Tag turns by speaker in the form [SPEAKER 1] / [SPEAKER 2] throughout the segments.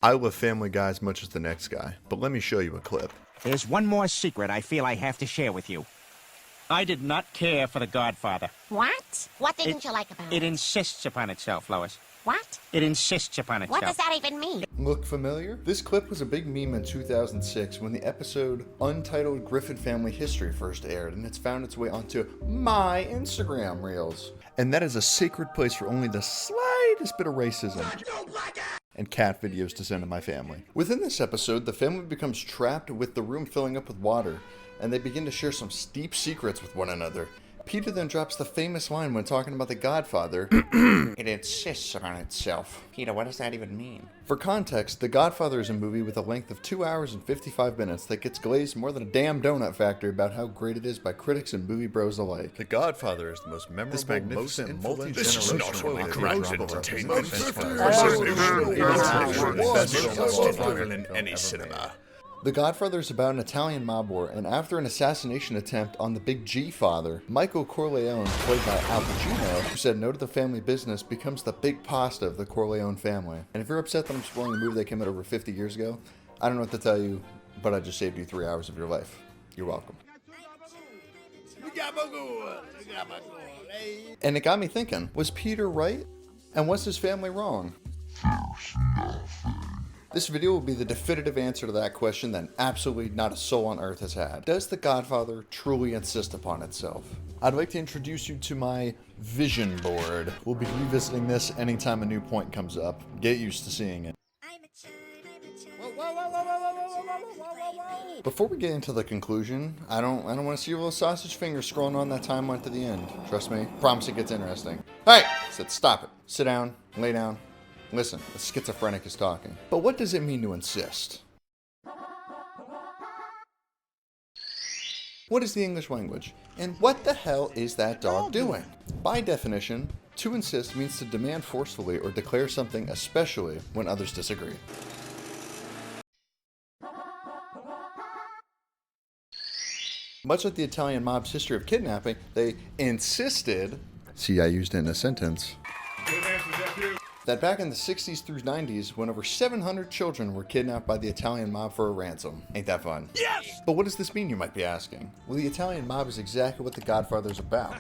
[SPEAKER 1] I love Family Guy as much as the next guy, but let me show you a clip.
[SPEAKER 2] There's one more secret I feel I have to share with you. I did not care for The Godfather.
[SPEAKER 3] What? What didn't you like about it?
[SPEAKER 2] It insists upon itself, Lois.
[SPEAKER 3] What?
[SPEAKER 2] It insists upon itself.
[SPEAKER 3] What does that even mean?
[SPEAKER 1] Look familiar? This clip was a big meme in 2006 when the episode Untitled Griffin Family History first aired, and it's found its way onto my Instagram reels. And that is a sacred place for only the slightest bit of racism and cat videos to send to my family. Within this episode, the family becomes trapped with the room filling up with water, and they begin to share some deep secrets with one another. Peter then drops the famous line when talking about The Godfather. It insists on itself. Peter, what does that even mean? For context, The Godfather is a movie with a length of 2 hours and 55 minutes that gets glazed more than a damn donut factory about how great it is by critics and movie bros alike. The Godfather is the most memorable, this magnificent,
[SPEAKER 4] This is not only correct entertainment, in any cinema.
[SPEAKER 1] The Godfather is about an Italian mob war, and after an assassination attempt on the Big G father, Michael Corleone, played by Al Pacino, who said no to the family business, becomes the big pasta of the Corleone family. And if you're upset that I'm spoiling a movie that came out over 50 years ago, I don't know what to tell you, but I just saved you 3 hours of your life. You're welcome. And it got me thinking, was Peter right? And was his family wrong? This video will be the definitive answer to that question that absolutely not a soul on earth has had. Does The Godfather truly insist upon itself? I'd like to introduce you to my vision board. We'll be revisiting this anytime a new point comes up. Get used to seeing it. Before we get into the conclusion, I don't want to see your little sausage fingers scrolling on that timeline to the end. Trust me, promise it gets interesting. Hey! I said stop it. Sit down, lay down. Listen, the schizophrenic is talking. But what does it mean to insist? What is the English language? And what the hell is that dog doing? By definition, to insist means to demand forcefully or declare something, especially when others disagree. Much like the Italian mob's history of kidnapping, they insisted, see, I used it in a sentence, that back in the 60s through 90s, when over 700 children were kidnapped by the Italian mob for a ransom. Ain't that fun? Yes! But what does this mean, you might be asking? Well, the Italian mob is exactly what The Godfather is about.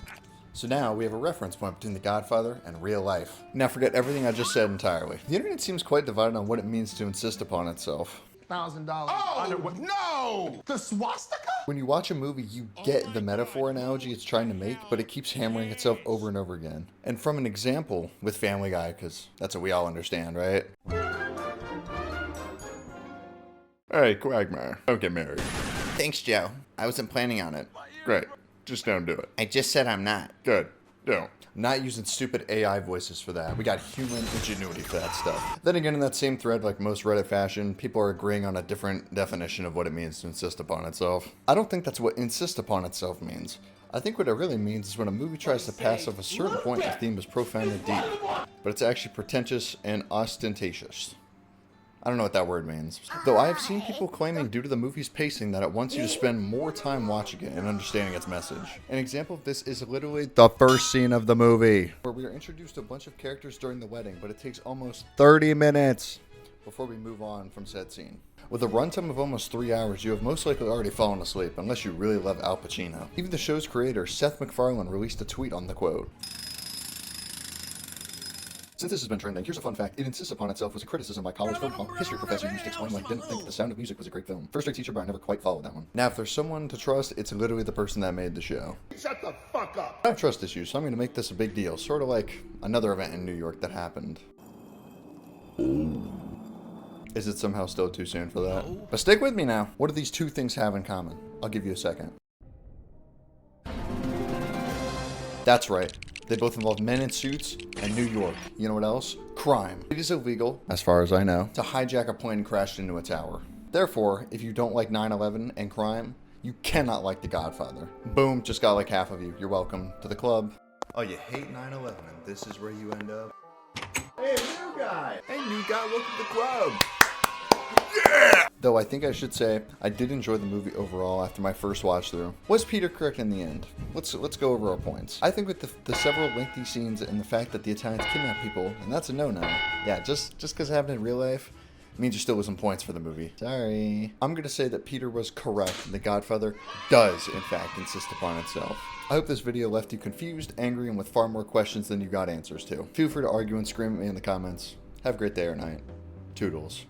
[SPEAKER 1] So now we have a reference point between The Godfather and real life. Now forget everything I just said entirely. The internet seems quite divided on what it means to insist upon itself.
[SPEAKER 4] $1,000. Oh, no! The swastika?
[SPEAKER 1] When you watch a movie, you get the metaphor analogy it's trying to make, but it keeps hammering itself over and over again. And from an example with Family Guy, because that's what we all understand, right? Hey, Quagmire, don't get married. Thanks, Joe. I wasn't planning on it. Great. Just don't do it. I just said I'm not. Good. Don't. Not using stupid AI voices for that. We got human ingenuity for that stuff. Then again, in that same thread, like most Reddit fashion, people are agreeing on a different definition of what it means to insist upon itself. I don't think that's what insist upon itself means. I think what it really means is when a movie tries to pass off a certain point the theme is profound and deep, but it's actually pretentious and ostentatious. I don't know what that word means. Though I have seen people claiming due to the movie's pacing that it wants you to spend more time watching it and understanding its message. An example of this is literally the first scene of the movie, where we are introduced to a bunch of characters during the wedding, but it takes almost 30 minutes before we move on from said scene. With a runtime of almost 3 hours, you have most likely already fallen asleep, unless you really love Al Pacino. Even the show's creator, Seth MacFarlane, released a tweet on the quote. Since this has been trending, here's a fun fact. It Insists Upon Itself was a criticism my college film history professor used to explain why I didn't think The Sound of Music was a great film. First grade teacher, but I never quite followed that one. Now, if there's someone to trust, it's literally the person that made the show.
[SPEAKER 4] Shut the fuck up!
[SPEAKER 1] I have trust issues, so I'm going to make this a big deal. Sort of like another event in New York that happened. Is it somehow still too soon for that? But stick with me now. What do these two things have in common? I'll give you a second. That's right. They both involve men in suits and New York. You know what else? Crime. It is illegal, as far as I know, to hijack a plane and crash into a tower. Therefore, if you don't like 9/11 and crime, you cannot like The Godfather. Boom, just got like half of you. You're welcome to the club. Oh, you hate 9/11 and this is where you end up? Hey, new guy! Hey, new guy, welcome to the club! Yeah! Though I think I should say, I did enjoy the movie overall after my first watch through. Was Peter correct in the end? Let's go over our points. I think with the several lengthy scenes and the fact that the Italians kidnap people, and that's a no-no. Yeah, just because it happened in real life, means you're still losing points for the movie. Sorry. I'm going to say that Peter was correct, and The Godfather does, in fact, insist upon itself. I hope this video left you confused, angry, and with far more questions than you got answers to. Feel free to argue and scream at me in the comments. Have a great day or night. Toodles.